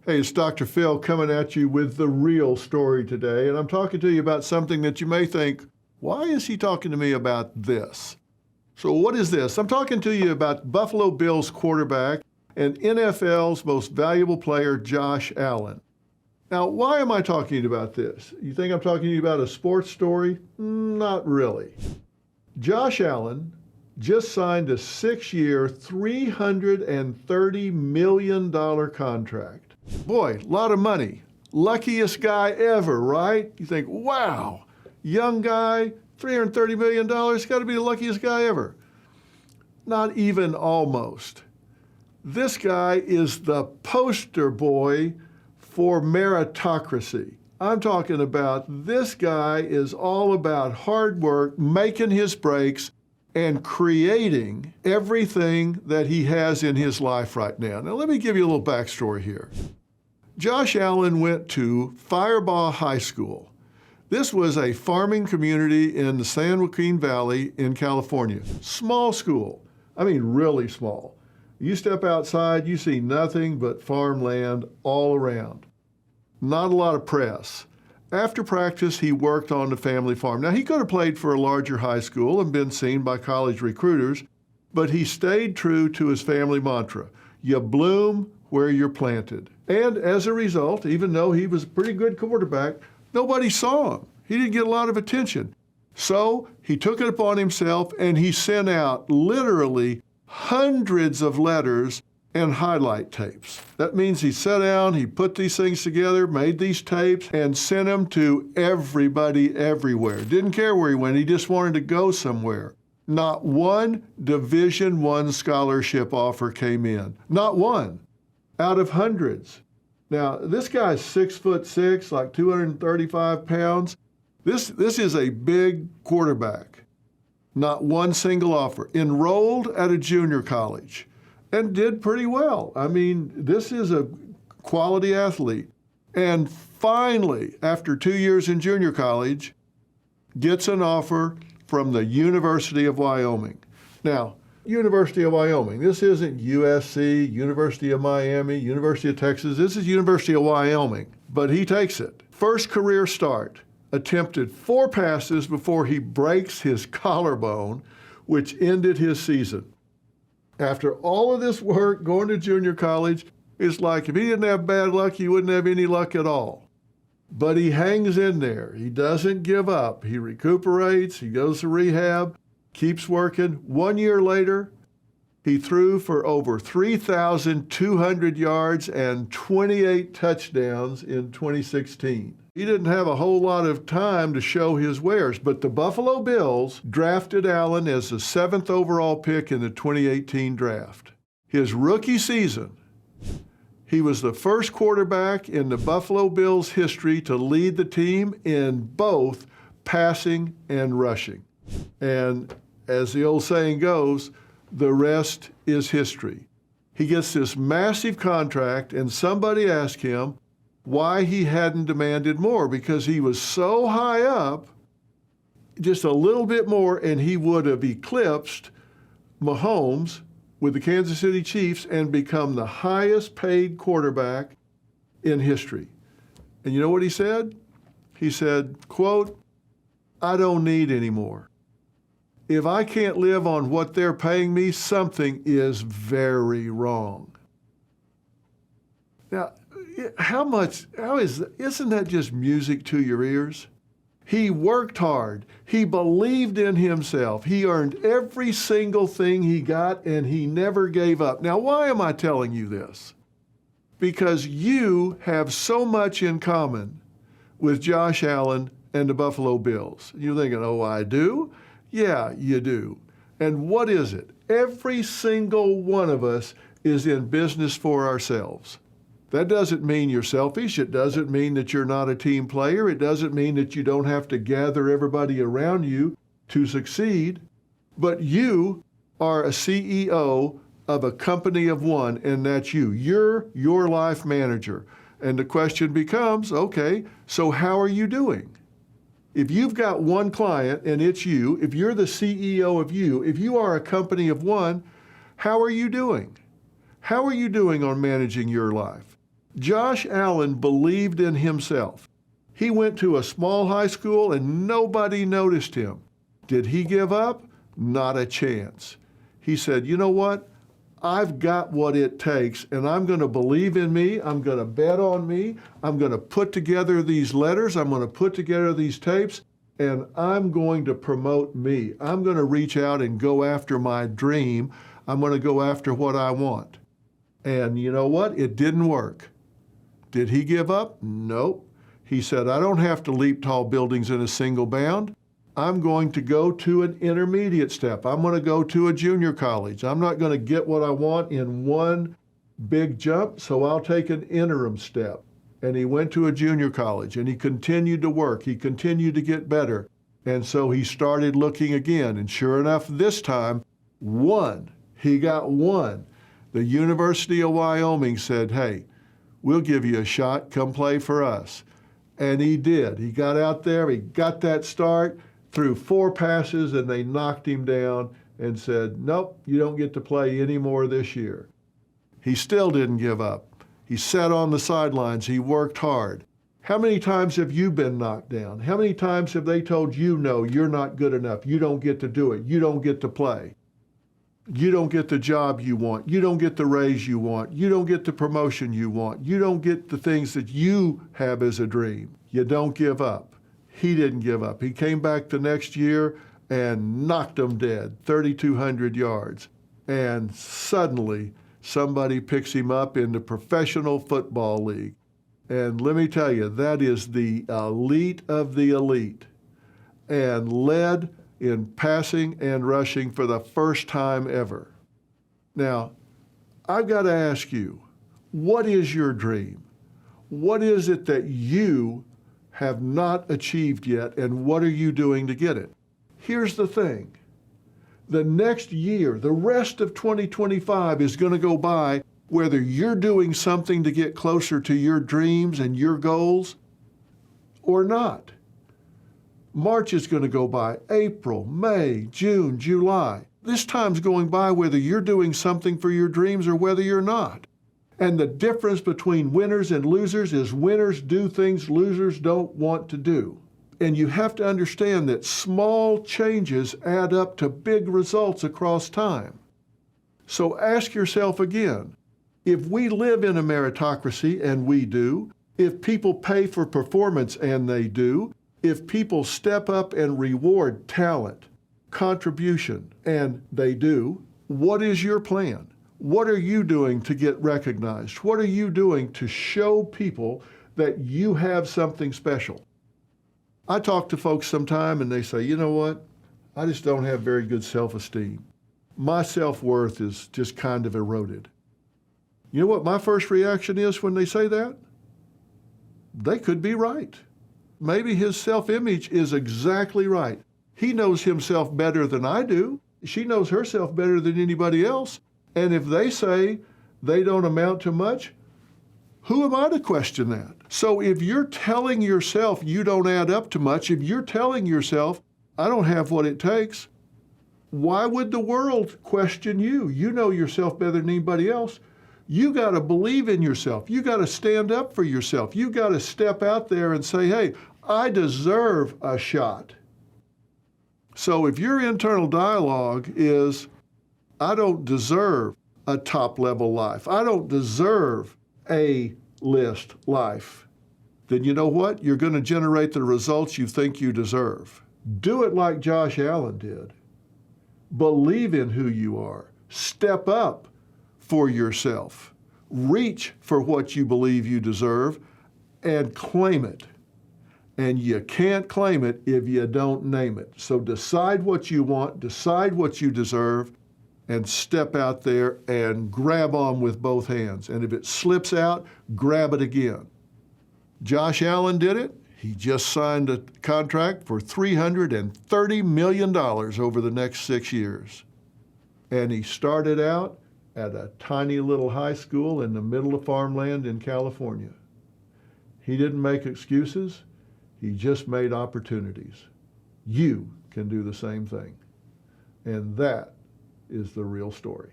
Hey, it's Dr. Phil coming at you with the real story today, and I'm talking to you about something that you may think, why is he talking to me about this? So what is this? I'm talking to you about Buffalo Bills quarterback and NFL's most valuable player, Josh Allen. Now, why am I talking to you about this? You think I'm talking to you about a sports story? Not really. Josh Allen just signed a 6-year, $330 million contract. Boy, a lot of money. Luckiest guy ever, right? You think, wow, young guy, $330 million, got to be the luckiest guy ever. Not even almost. This guy is the poster boy for meritocracy. I'm talking about this guy is all about hard work, making his breaks, and creating everything that he has in his life right now. Now, let me give you a little backstory here. Josh Allen went to Firebaugh High School. This was a farming community in the San Joaquin Valley in California. Small school. I mean, really small. You step outside, you see nothing but farmland all around. Not a lot of press. After practice, he worked on the family farm. Now, he could have played for a larger high school and been seen by college recruiters, but he stayed true to his family mantra. You bloom where you're planted. And as a result, even though he was a pretty good quarterback, nobody saw him. He didn't get a lot of attention. So he took it upon himself and he sent out literally hundreds of letters and highlight tapes. That means he sat down, he put these things together, made these tapes, and sent them to everybody everywhere. Didn't care where he went, he just wanted to go somewhere. Not one Division I scholarship offer came in. Not one. Out of hundreds. Now, this guy's 6'6", like 235 pounds. This is a big quarterback. Not one single offer. Enrolled at a junior college and did pretty well. I mean, this is a quality athlete. And finally, after 2 years in junior college, gets an offer from the University of Wyoming. Now, University of Wyoming. This isn't USC, University of Miami, University of Texas. This is University of Wyoming. But he takes it. First career start. Attempted 4 passes before he breaks his collarbone, which ended his season. After all of this work, going to junior college, it's like if he didn't have bad luck, he wouldn't have any luck at all. But he hangs in there. He doesn't give up. He recuperates. He goes to rehab. Keeps working. 1 year later, he threw for over 3,200 yards and 28 touchdowns in 2016. He didn't have a whole lot of time to show his wares, but the Buffalo Bills drafted Allen as the 7th overall pick in the 2018 draft. His rookie season, he was the first quarterback in the Buffalo Bills history to lead the team in both passing and rushing. And as the old saying goes, the rest is history. He gets this massive contract, and somebody asked him why he hadn't demanded more, because he was so high up, just a little bit more, and he would have eclipsed Mahomes with the Kansas City Chiefs and become the highest paid quarterback in history. And you know what he said? He said, quote, "I don't need any more. If I can't live on what they're paying me, something is very wrong." Now, isn't that just music to your ears? He worked hard. He believed in himself. He earned every single thing he got, and he never gave up. Now, why am I telling you this? Because you have so much in common with Josh Allen and the Buffalo Bills. You're thinking, oh, I do? Yeah, you do. And what is it? Every single one of us is in business for ourselves. That doesn't mean you're selfish. It doesn't mean that you're not a team player. It doesn't mean that you don't have to gather everybody around you to succeed. But you are a CEO of a company of one, and that's you. You're your life manager. And the question becomes, okay, so how are you doing? If you've got one client and it's you, if you're the CEO of you, if you are a company of one, how are you doing? How are you doing on managing your life? Josh Allen believed in himself. He went to a small high school and nobody noticed him. Did he give up? Not a chance. He said, you know what? I've got what it takes, and I'm going to believe in me. I'm going to bet on me. I'm going to put together these letters. I'm going to put together these tapes, and I'm going to promote me. I'm going to reach out and go after my dream. I'm going to go after what I want. And you know what? It didn't work. Did he give up? Nope. He said, I don't have to leap tall buildings in a single bound. I'm going to go to an intermediate step. I'm going to go to a junior college. I'm not going to get what I want in one big jump, so I'll take an interim step. And he went to a junior college, and he continued to work. He continued to get better. And so he started looking again. And sure enough, this time, he got one. The University of Wyoming said, hey, we'll give you a shot. Come play for us. And he did. He got out there. He got that start. Threw 4 passes, and they knocked him down and said, nope, you don't get to play anymore this year. He still didn't give up. He sat on the sidelines. He worked hard. How many times have you been knocked down? How many times have they told you, no, you're not good enough. You don't get to do it. You don't get to play. You don't get the job you want. You don't get the raise you want. You don't get the promotion you want. You don't get the things that you have as a dream. You don't give up. He didn't give up. He came back the next year and knocked them dead, 3,200 yards. And suddenly, somebody picks him up in the Professional Football League. And let me tell you, that is the elite of the elite. And led in passing and rushing for the first time ever. Now, I've got to ask you, what is your dream? What is it that you have not achieved yet, and what are you doing to get it? Here's the thing. The next year, the rest of 2025 is going to go by whether you're doing something to get closer to your dreams and your goals or not. March is going to go by, April, May, June, July. This time's going by whether you're doing something for your dreams or whether you're not. And the difference between winners and losers is winners do things losers don't want to do. And you have to understand that small changes add up to big results across time. So ask yourself again, if we live in a meritocracy, and we do, if people pay for performance, and they do, if people step up and reward talent, contribution, and they do, what is your plan? What are you doing to get recognized? What are you doing to show people that you have something special? I talk to folks sometime and they say, you know what? I just don't have very good self-esteem. My self-worth is just kind of eroded. You know what my first reaction is when they say that? They could be right. Maybe his self-image is exactly right. He knows himself better than I do. She knows herself better than anybody else. And if they say they don't amount to much, who am I to question that? So if you're telling yourself you don't add up to much, if you're telling yourself, I don't have what it takes, why would the world question you? You know yourself better than anybody else. You got to believe in yourself. You got to stand up for yourself. You got to step out there and say, hey, I deserve a shot. So if your internal dialogue is, I don't deserve a top-level life, I don't deserve a list life, then you know what? You're going to generate the results you think you deserve. Do it like Josh Allen did. Believe in who you are. Step up for yourself. Reach for what you believe you deserve and claim it. And you can't claim it if you don't name it. So decide what you want, decide what you deserve, and step out there and grab on with both hands. And if it slips out, grab it again. Josh Allen did it. He just signed a contract for $330 million over the next 6 years. And he started out at a tiny little high school in the middle of farmland in California. He didn't make excuses. He just made opportunities. You can do the same thing. And that is the real story.